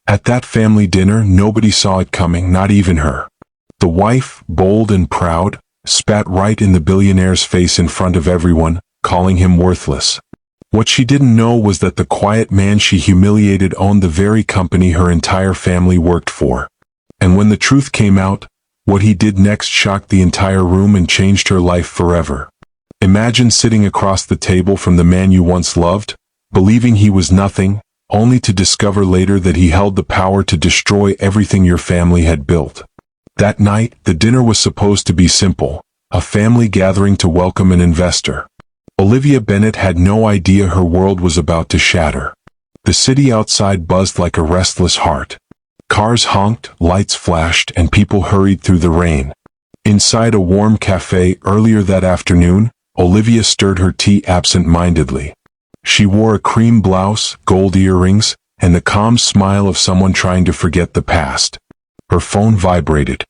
At that family dinner, nobody saw it coming, not even her. The wife, bold and proud, spat right in the billionaire's face in front of everyone, calling him worthless. What she didn't know was that the quiet man she humiliated owned the very company her entire family worked for. And when the truth came out, what he did next shocked the entire room and changed her life forever. Imagine sitting across the table from the man you once loved, believing he was nothing, only to discover later that he held the power to destroy everything your family had built. That night, the dinner was supposed to be simple, a family gathering to welcome an investor. Olivia Bennet had no idea her world was about to shatter. The city outside buzzed like a restless heart. Cars honked, lights flashed, and people hurried through the rain. Inside a warm cafe earlier that afternoon, Olivia stirred her tea absent-mindedly. She wore a cream blouse, gold earrings, and the calm smile of someone trying to forget the past. Her phone vibrated.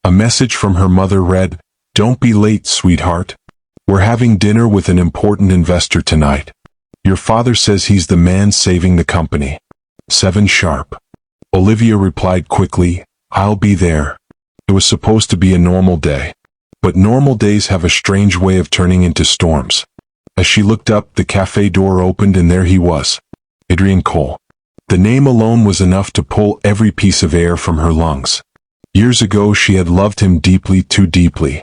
A message from her mother read, "Don't be late, sweetheart. We're having dinner with an important investor tonight. Your father says he's the man saving the company. 7 sharp." Olivia replied quickly, "I'll be there." It was supposed to be a normal day. But normal days have a strange way of turning into storms. As she looked up, the cafe door opened and there he was. Adrian Cole. The name alone was enough to pull every piece of air from her lungs. Years ago she had loved him deeply, too deeply.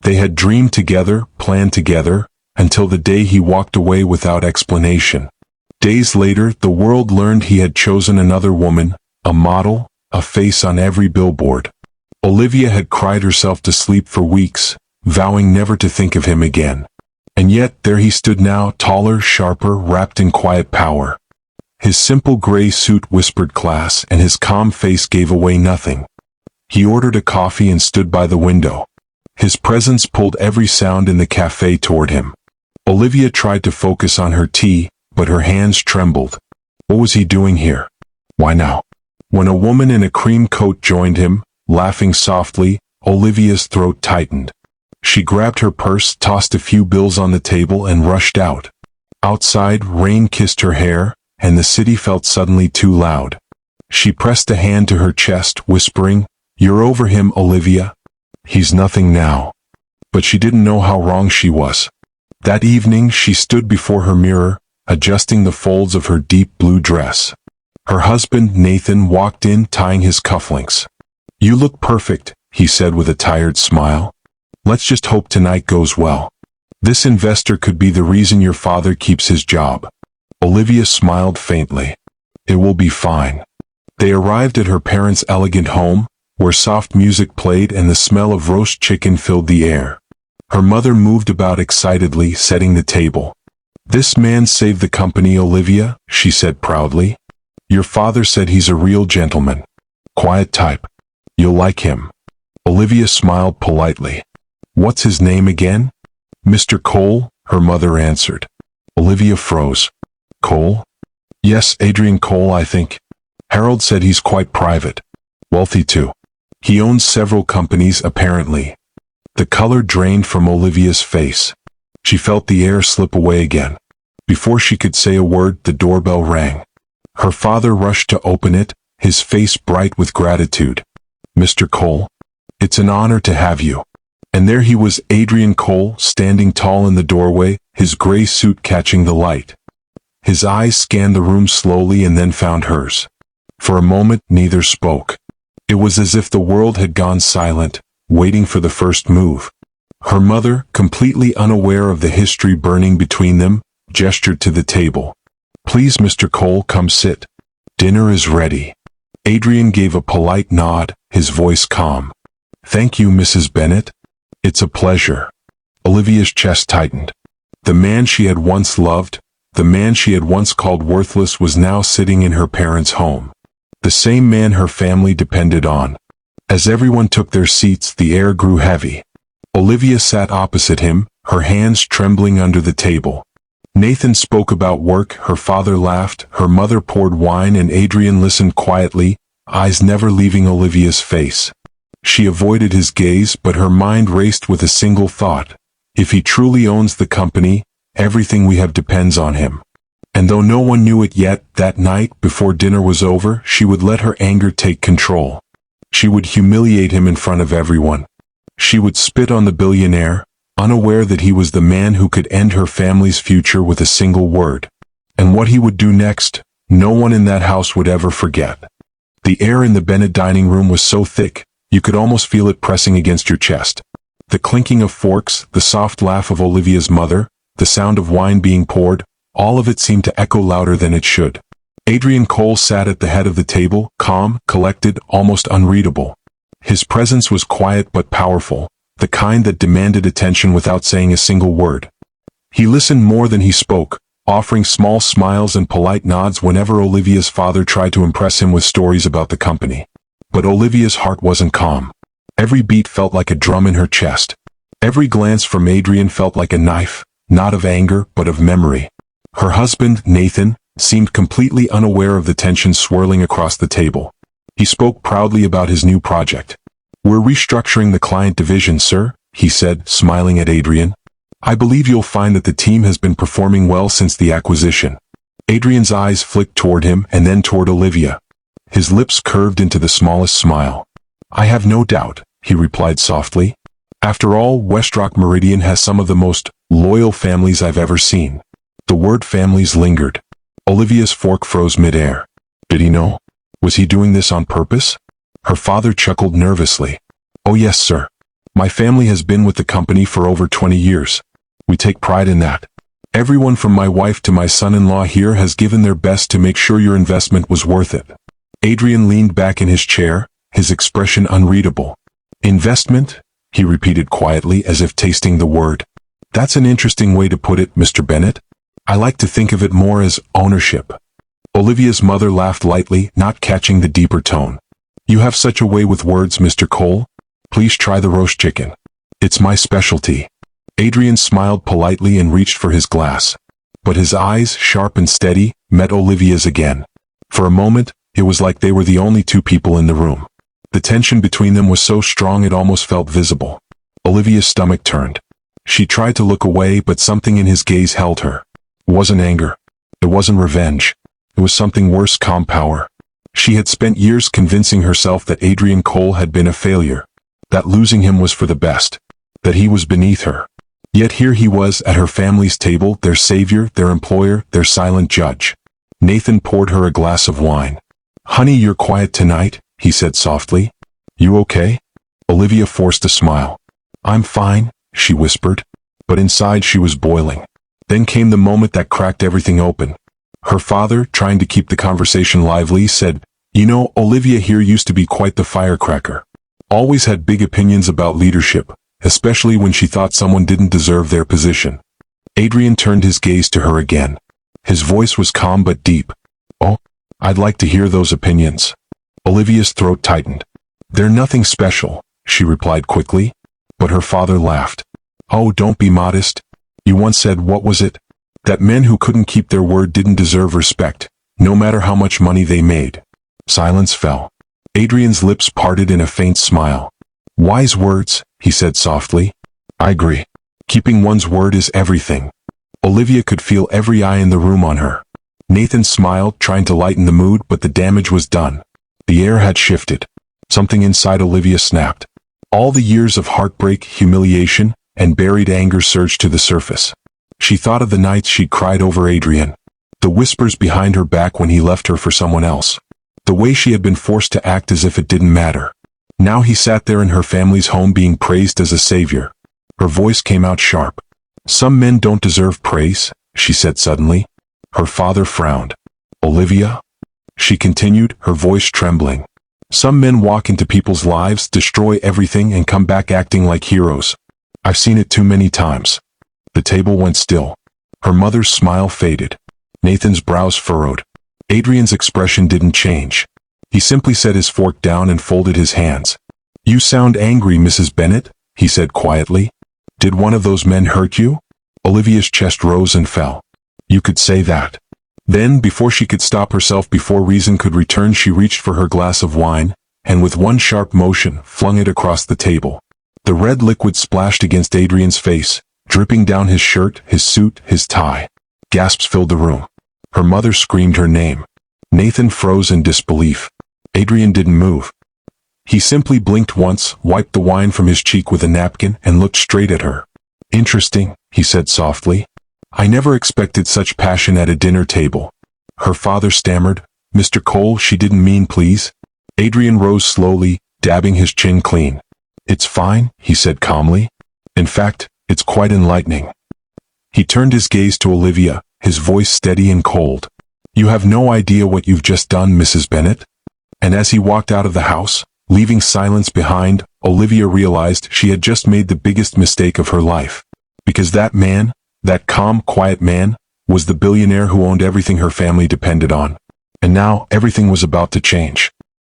They had dreamed together, planned together, until the day he walked away without explanation. Days later, the world learned he had chosen another woman, a model, a face on every billboard. Olivia had cried herself to sleep for weeks, vowing never to think of him again. And yet there he stood now, taller, sharper, wrapped in quiet power. His simple gray suit whispered class, and his calm face gave away nothing. He ordered a coffee and stood by the window. His presence pulled every sound in the cafe toward him. Olivia tried to focus on her tea, but her hands trembled. What was he doing here? Why now? When a woman in a cream coat joined him, laughing softly, Olivia's throat tightened. She grabbed her purse, tossed a few bills on the table, and rushed out. Outside, rain kissed her hair, and the city felt suddenly too loud. She pressed a hand to her chest, whispering, "You're over him, Olivia. He's nothing now." But she didn't know how wrong she was. That evening, she stood before her mirror, adjusting the folds of her deep blue dress. Her husband, Nathan, walked in, tying his cufflinks. "You look perfect," he said with a tired smile. "Let's just hope tonight goes well. This investor could be the reason your father keeps his job." Olivia smiled faintly. "It will be fine." They arrived at her parents' elegant home, where soft music played and the smell of roast chicken filled the air. Her mother moved about excitedly, setting the table. "This man saved the company, Olivia," she said proudly. "Your father said he's a real gentleman. Quiet type. You'll like him." Olivia smiled politely. "What's his name again?" "Mr. Cole," her mother answered. Olivia froze. "Cole?" "Yes, Adrian Cole, I think. Harold said he's quite private. Wealthy too. He owns several companies, apparently." The color drained from Olivia's face. She felt the air slip away again. Before she could say a word, the doorbell rang. Her father rushed to open it, his face bright with gratitude. "Mr. Cole, it's an honor to have you." And there he was, Adrian Cole, standing tall in the doorway, his gray suit catching the light. His eyes scanned the room slowly and then found hers. For a moment, neither spoke. It was as if the world had gone silent, waiting for the first move. Her mother, completely unaware of the history burning between them, gestured to the table. "Please, Mr. Cole, come sit. Dinner is ready." Adrian gave a polite nod, his voice calm. "Thank you, Mrs. Bennet. It's a pleasure." Olivia's chest tightened. The man she had once loved, the man she had once called worthless, was now sitting in her parents' home. The same man her family depended on. As everyone took their seats, the air grew heavy. Olivia sat opposite him, her hands trembling under the table. Nathan spoke about work, her father laughed, her mother poured wine, and Adrian listened quietly, eyes never leaving Olivia's face. She avoided his gaze, but her mind raced with a single thought. If he truly owns the company, everything we have depends on him. And though no one knew it yet, that night, before dinner was over, she would let her anger take control. She would humiliate him in front of everyone. She would spit on the billionaire, unaware that he was the man who could end her family's future with a single word. And what he would do next, no one in that house would ever forget. The air in the Bennett dining room was so thick, you could almost feel it pressing against your chest. The clinking of forks, the soft laugh of Olivia's mother, the sound of wine being poured, all of it seemed to echo louder than it should. Adrian Cole sat at the head of the table, calm, collected, almost unreadable. His presence was quiet but powerful, the kind that demanded attention without saying a single word. He listened more than he spoke, offering small smiles and polite nods whenever Olivia's father tried to impress him with stories about the company. But Olivia's heart wasn't calm. Every beat felt like a drum in her chest. Every glance from Adrian felt like a knife, not of anger but of memory. Her husband, Nathan, seemed completely unaware of the tension swirling across the table. He spoke proudly about his new project. "We're restructuring the client division, sir," he said, smiling at Adrian. "I believe you'll find that the team has been performing well since the acquisition." Adrian's eyes flicked toward him and then toward Olivia. His lips curved into the smallest smile. "I have no doubt," he replied softly. "After all, West Rock Meridian has some of the most loyal families I've ever seen." The word families lingered. Olivia's fork froze midair. Did he know? Was he doing this on purpose? Her father chuckled nervously. "Oh yes, sir. My family has been with the company for over 20 years. We take pride in that. Everyone from my wife to my son-in-law here has given their best to make sure your investment was worth it." Adrian leaned back in his chair, his expression unreadable. "Investment?" he repeated quietly as if tasting the word. "That's an interesting way to put it, Mr. Bennett. I like to think of it more as ownership." Olivia's mother laughed lightly, not catching the deeper tone. "You have such a way with words, Mr. Cole. Please try the roast chicken. It's my specialty." Adrian smiled politely and reached for his glass. But his eyes, sharp and steady, met Olivia's again. For a moment, it was like they were the only two people in the room. The tension between them was so strong it almost felt visible. Olivia's stomach turned. She tried to look away, but something in his gaze held her. It wasn't anger. It wasn't revenge. It was something worse, calm power. She had spent years convincing herself that Adrian Cole had been a failure, that losing him was for the best, that he was beneath her. Yet here he was at her family's table, their savior, their employer, their silent judge. Nathan poured her a glass of wine. "Honey, you're quiet tonight," he said softly. "You okay?" Olivia forced a smile. "I'm fine," she whispered, but inside she was boiling. Then came the moment that cracked everything open. Her father, trying to keep the conversation lively, said, "You know, Olivia here used to be quite the firecracker. Always had big opinions about leadership, especially when she thought someone didn't deserve their position." Adrian turned his gaze to her again. His voice was calm but deep. "Oh, I'd like to hear those opinions." Olivia's throat tightened. "They're nothing special," she replied quickly. But her father laughed. "Oh, don't be modest. You once said, what was it? That men who couldn't keep their word didn't deserve respect, no matter how much money they made." Silence fell. Adrian's lips parted in a faint smile. "Wise words," he said softly. "I agree. Keeping one's word is everything." Olivia could feel every eye in the room on her. Nathan smiled, trying to lighten the mood, but the damage was done. The air had shifted. Something inside Olivia snapped. All the years of heartbreak, humiliation, and buried anger surged to the surface. She thought of the nights she'd cried over Adrian, the whispers behind her back when he left her for someone else, the way she had been forced to act as if it didn't matter. Now he sat there in her family's home being praised as a savior. Her voice came out sharp. "Some men don't deserve praise," she said suddenly. Her father frowned. "Olivia?" she continued, her voice trembling. "Some men walk into people's lives, destroy everything, and come back acting like heroes. I've seen it too many times." The table went still. Her mother's smile faded. Nathan's brows furrowed. Adrian's expression didn't change. He simply set his fork down and folded his hands. "You sound angry, Mrs. Bennett," he said quietly. "Did one of those men hurt you?" Olivia's chest rose and fell. "You could say that." Then, before she could stop herself, before reason could return, she reached for her glass of wine, and with one sharp motion, flung it across the table. The red liquid splashed against Adrian's face, dripping down his shirt, his suit, his tie. Gasps filled the room. Her mother screamed her name. Nathan froze in disbelief. Adrian didn't move. He simply blinked once, wiped the wine from his cheek with a napkin, and looked straight at her. "Interesting," he said softly. "I never expected such passion at a dinner table." Her father stammered, "Mr. Cole, she didn't mean, please." Adrian rose slowly, dabbing his chin clean. "It's fine," he said calmly. "In fact, it's quite enlightening." He turned his gaze to Olivia, his voice steady and cold. "You have no idea what you've just done, Mrs. Bennett." And as he walked out of the house, leaving silence behind, Olivia realized she had just made the biggest mistake of her life. Because that man, that calm, quiet man, was the billionaire who owned everything her family depended on. And now, everything was about to change.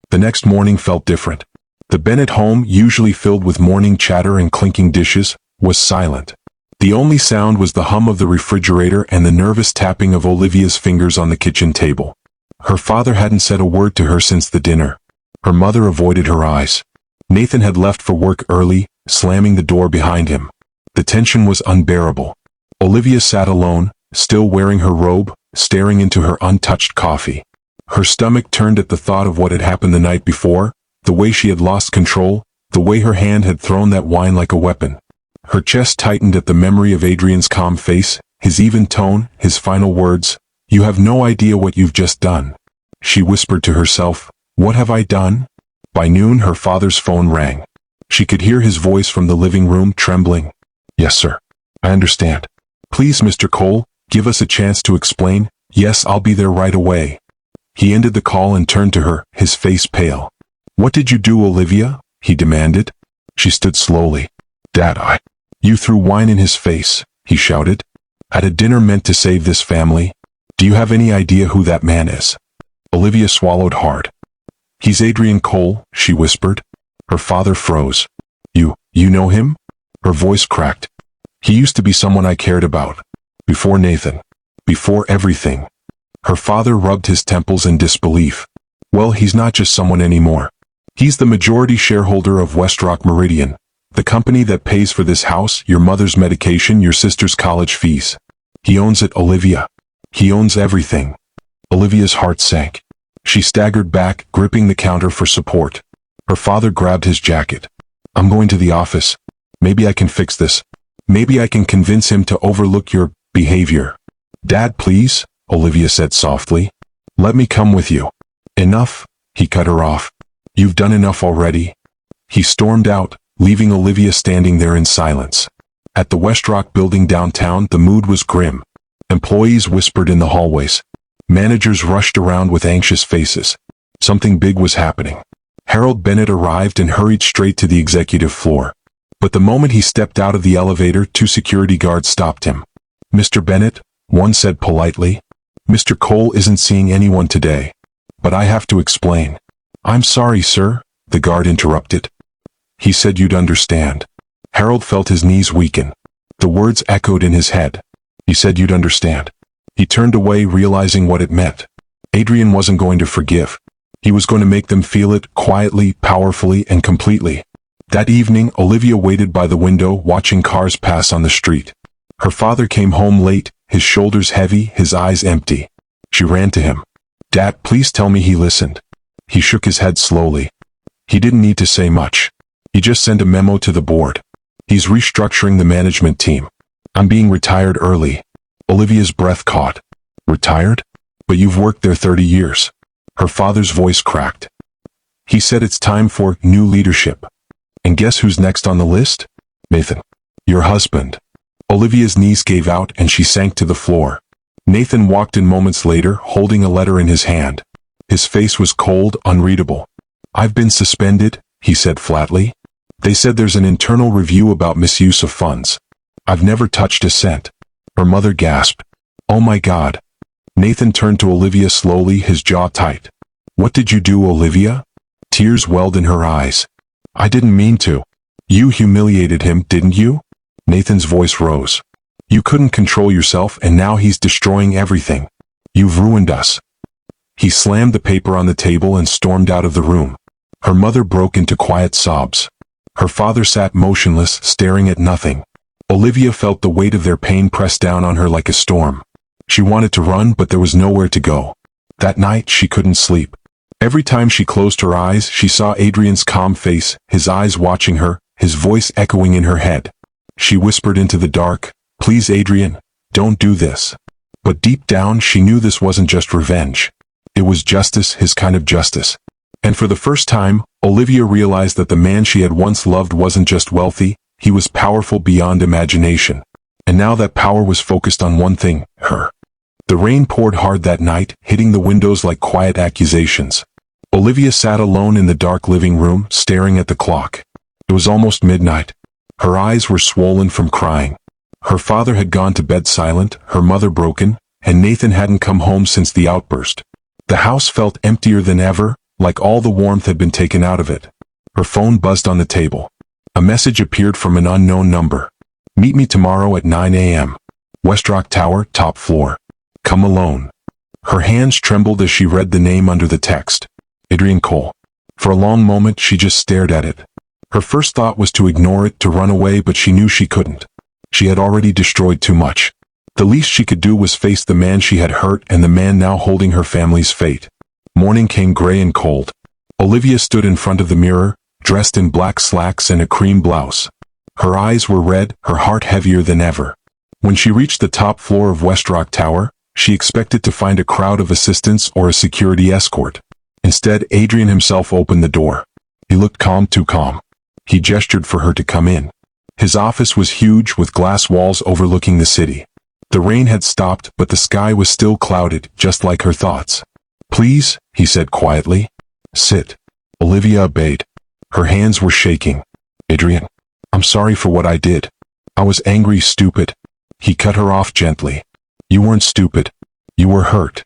The next morning felt different. The Bennett home, usually filled with morning chatter and clinking dishes, was silent. The only sound was the hum of the refrigerator and the nervous tapping of Olivia's fingers on the kitchen table. Her father hadn't said a word to her since the dinner. Her mother avoided her eyes. Nathan had left for work early, slamming the door behind him. The tension was unbearable. Olivia sat alone, still wearing her robe, staring into her untouched coffee. Her stomach turned at the thought of what had happened the night before, the way she had lost control, the way her hand had thrown that wine like a weapon. Her chest tightened at the memory of Adrian's calm face, his even tone, his final words. "You have no idea what you've just done." She whispered to herself, "What have I done?" By noon, her father's phone rang. She could hear his voice from the living room, trembling. "Yes, sir. I understand. Please, Mr. Cole, give us a chance to explain." "Yes, I'll be there right away." He ended the call and turned to her, his face pale. "What did you do, Olivia?" he demanded. She stood slowly. "Dad, You threw wine in his face," he shouted. "At a dinner meant to save this family. Do you have any idea who that man is?" Olivia swallowed hard. "He's Adrian Cole," she whispered. Her father froze. You know him?" Her voice cracked. "He used to be someone I cared about. Before Nathan. Before everything." Her father rubbed his temples in disbelief. "Well, he's not just someone anymore. He's the majority shareholder of West Rock Meridian, the company that pays for this house, your mother's medication, your sister's college fees. He owns it, Olivia. He owns everything." Olivia's heart sank. She staggered back, gripping the counter for support. Her father grabbed his jacket. "I'm going to the office. Maybe I can fix this. Maybe I can convince him to overlook your behavior." "Dad, please," Olivia said softly. "Let me come with you." "Enough," he cut her off. "You've done enough already." He stormed out, leaving Olivia standing there in silence. At the West Rock building downtown, the mood was grim. Employees whispered in the hallways. Managers rushed around with anxious faces. Something big was happening. Harold Bennett arrived and hurried straight to the executive floor. But the moment he stepped out of the elevator, 2 security guards stopped him. "Mr. Bennett," one said politely, "Mr. Cole isn't seeing anyone today. But I have to explain." "I'm sorry, sir," the guard interrupted. "He said you'd understand." Harold felt his knees weaken. The words echoed in his head. "He said you'd understand." He turned away, realizing what it meant. Adrian wasn't going to forgive. He was going to make them feel it, quietly, powerfully, and completely. That evening, Olivia waited by the window, watching cars pass on the street. Her father came home late, his shoulders heavy, his eyes empty. She ran to him. "Dad, please tell me he listened." He shook his head slowly. He didn't need to say much. He just sent a memo to the board. "He's restructuring the management team. I'm being retired early." Olivia's breath caught. "Retired? But you've worked there 30 years. Her father's voice cracked. "He said it's time for new leadership. And guess who's next on the list? Nathan. Your husband." Olivia's knees gave out and she sank to the floor. Nathan walked in moments later, holding a letter in his hand. His face was cold, unreadable. "I've been suspended," he said flatly. "They said there's an internal review about misuse of funds. I've never touched a cent." Her mother gasped. "Oh my God." Nathan turned to Olivia slowly, his jaw tight. "What did you do, Olivia?" Tears welled in her eyes. "I didn't mean to." "You humiliated him, didn't you?" Nathan's voice rose. "You couldn't control yourself and now he's destroying everything. You've ruined us." He slammed the paper on the table and stormed out of the room. Her mother broke into quiet sobs. Her father sat motionless, staring at nothing. Olivia felt the weight of their pain press down on her like a storm. She wanted to run, but there was nowhere to go. That night, she couldn't sleep. Every time she closed her eyes, she saw Adrian's calm face, his eyes watching her, his voice echoing in her head. She whispered into the dark, "Please, Adrian, don't do this." But deep down, she knew this wasn't just revenge. It was justice, his kind of justice. And for the first time, Olivia realized that the man she had once loved wasn't just wealthy, he was powerful beyond imagination. And now that power was focused on one thing, her. The rain poured hard that night, hitting the windows like quiet accusations. Olivia sat alone in the dark living room, staring at the clock. It was almost midnight. Her eyes were swollen from crying. Her father had gone to bed silent, her mother broken, and Nathan hadn't come home since the outburst. The house felt emptier than ever, like all the warmth had been taken out of it. Her phone buzzed on the table. A message appeared from an unknown number. "Meet me tomorrow at 9 a.m. Westrock Tower, top floor. Come alone." Her hands trembled as she read the name under the text. Adrian Cole. For a long moment, she just stared at it. Her first thought was to ignore it, to run away, but she knew she couldn't. She had already destroyed too much. The least she could do was face the man she had hurt and the man now holding her family's fate. Morning came gray and cold. Olivia stood in front of the mirror, dressed in black slacks and a cream blouse. Her eyes were red, her heart heavier than ever. When she reached the top floor of Westrock Tower, she expected to find a crowd of assistants or a security escort. Instead, Adrian himself opened the door. He looked calm, too calm. He gestured for her to come in. His office was huge, with glass walls overlooking the city. The rain had stopped, but the sky was still clouded, just like her thoughts. "Please," he said quietly. "Sit." Olivia obeyed. Her hands were shaking. "Adrian, I'm sorry for what I did. I was angry, stupid." He cut her off gently. "You weren't stupid. You were hurt."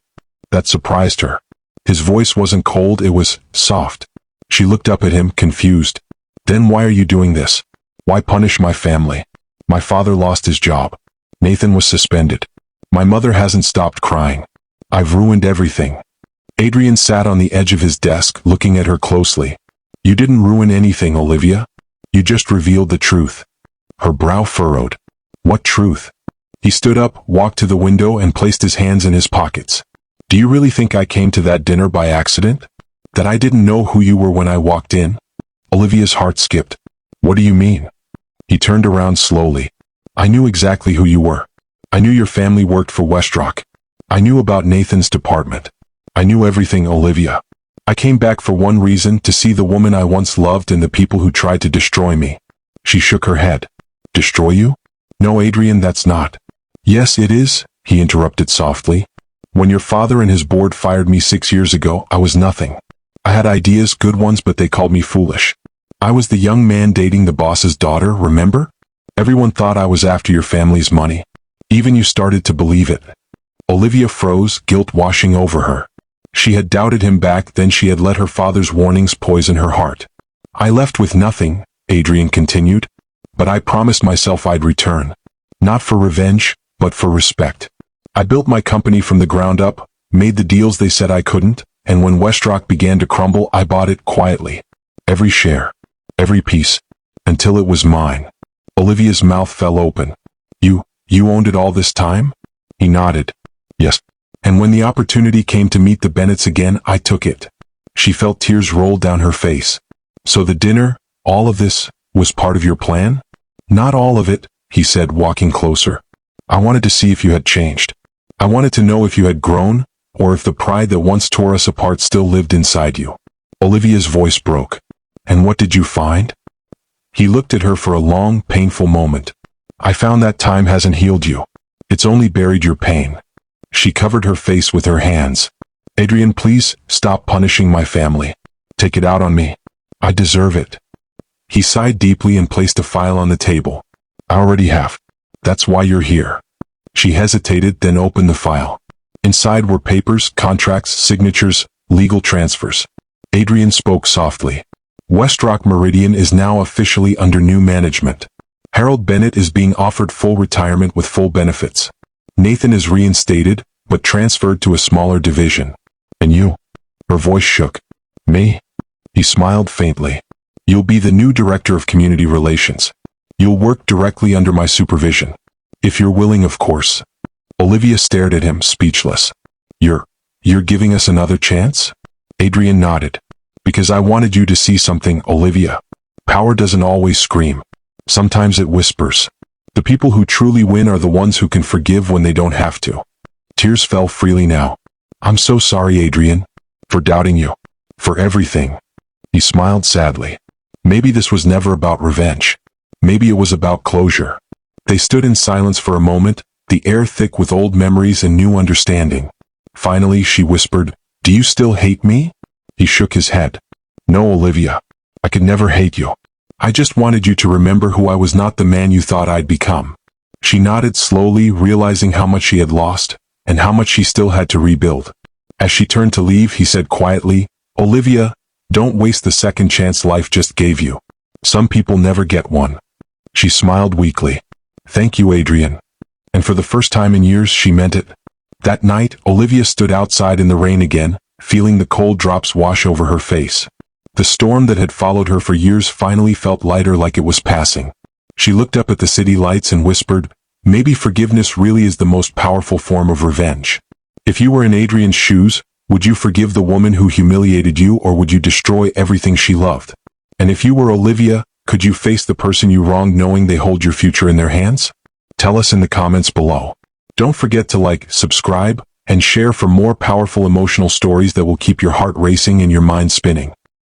That surprised her. His voice wasn't cold, it was soft. She looked up at him, confused. "Then why are you doing this? Why punish my family? My father lost his job. Nathan was suspended. My mother hasn't stopped crying. I've ruined everything." Adrian sat on the edge of his desk, looking at her closely. "You didn't ruin anything, Olivia. You just revealed the truth." Her brow furrowed. "What truth?" He stood up, walked to the window, and placed his hands in his pockets. "Do you really think I came to that dinner by accident? That I didn't know who you were when I walked in?" Olivia's heart skipped. "What do you mean?" He turned around slowly. "I knew exactly who you were. I knew your family worked for Westrock. I knew about Nathan's department. I knew everything, Olivia. I came back for one reason, to see the woman I once loved and the people who tried to destroy me." She shook her head. "Destroy you? No, Adrian, that's not." "Yes, it is," he interrupted softly. "When your father and his board fired me 6 years ago, I was nothing. I had ideas, good ones, but they called me foolish. I was the young man dating the boss's daughter, remember? Everyone thought I was after your family's money. Even you started to believe it." Olivia froze, guilt washing over her. She had doubted him back then, she had let her father's warnings poison her heart. "I left with nothing," Adrian continued, "but I promised myself I'd return. Not for revenge, but for respect. I built my company from the ground up, made the deals they said I couldn't, and when Westrock began to crumble, I bought it quietly. Every share, every piece, until it was mine." Olivia's mouth fell open. You owned it all this time?" He nodded. "Yes. And when the opportunity came to meet the Bennetts again, I took it." She felt tears roll down her face. "So the dinner, all of this, was part of your plan?" "Not all of it," he said, walking closer. "I wanted to see if you had changed. I wanted to know if you had grown, or if the pride that once tore us apart still lived inside you." Olivia's voice broke. "And what did you find?" He looked at her for a long, painful moment. "I found that time hasn't healed you. It's only buried your pain." She covered her face with her hands. "Adrian, please, stop punishing my family. Take it out on me. I deserve it." He sighed deeply and placed a file on the table. "I already have. That's why you're here." She hesitated, then opened the file. Inside were papers, contracts, signatures, legal transfers. Adrian spoke softly. "Westrock Meridian is now officially under new management. Harold Bennett is being offered full retirement with full benefits. Nathan is reinstated, but transferred to a smaller division. And you?" Her voice shook. "Me?" He smiled faintly. "You'll be the new director of community relations. You'll work directly under my supervision. If you're willing, of course." Olivia stared at him, speechless. You're giving us another chance? Adrian nodded. Because I wanted you to see something, Olivia. Power doesn't always scream. Sometimes it whispers. The people who truly win are the ones who can forgive when they don't have to. Tears fell freely now. I'm so sorry, Adrian. For doubting you. For everything. He smiled sadly. Maybe this was never about revenge. Maybe it was about closure. They stood in silence for a moment, the air thick with old memories and new understanding. Finally, she whispered, "Do you still hate me?" He shook his head. "No, Olivia. I could never hate you. I just wanted you to remember who I was, not the man you thought I'd become." She nodded slowly, realizing how much she had lost, and how much she still had to rebuild. As she turned to leave, he said quietly, "Olivia, don't waste the second chance life just gave you. Some people never get one." She smiled weakly. "Thank you, Adrian." And for the first time in years, she meant it. That night, Olivia stood outside in the rain again, feeling the cold drops wash over her face. The storm that had followed her for years finally felt lighter, like it was passing. She looked up at the city lights and whispered, "Maybe forgiveness really is the most powerful form of revenge." If you were in Adrian's shoes, would you forgive the woman who humiliated you, or would you destroy everything she loved? And if you were Olivia, could you face the person you wronged knowing they hold your future in their hands? Tell us in the comments below. Don't forget to like, subscribe, and share for more powerful emotional stories that will keep your heart racing and your mind spinning.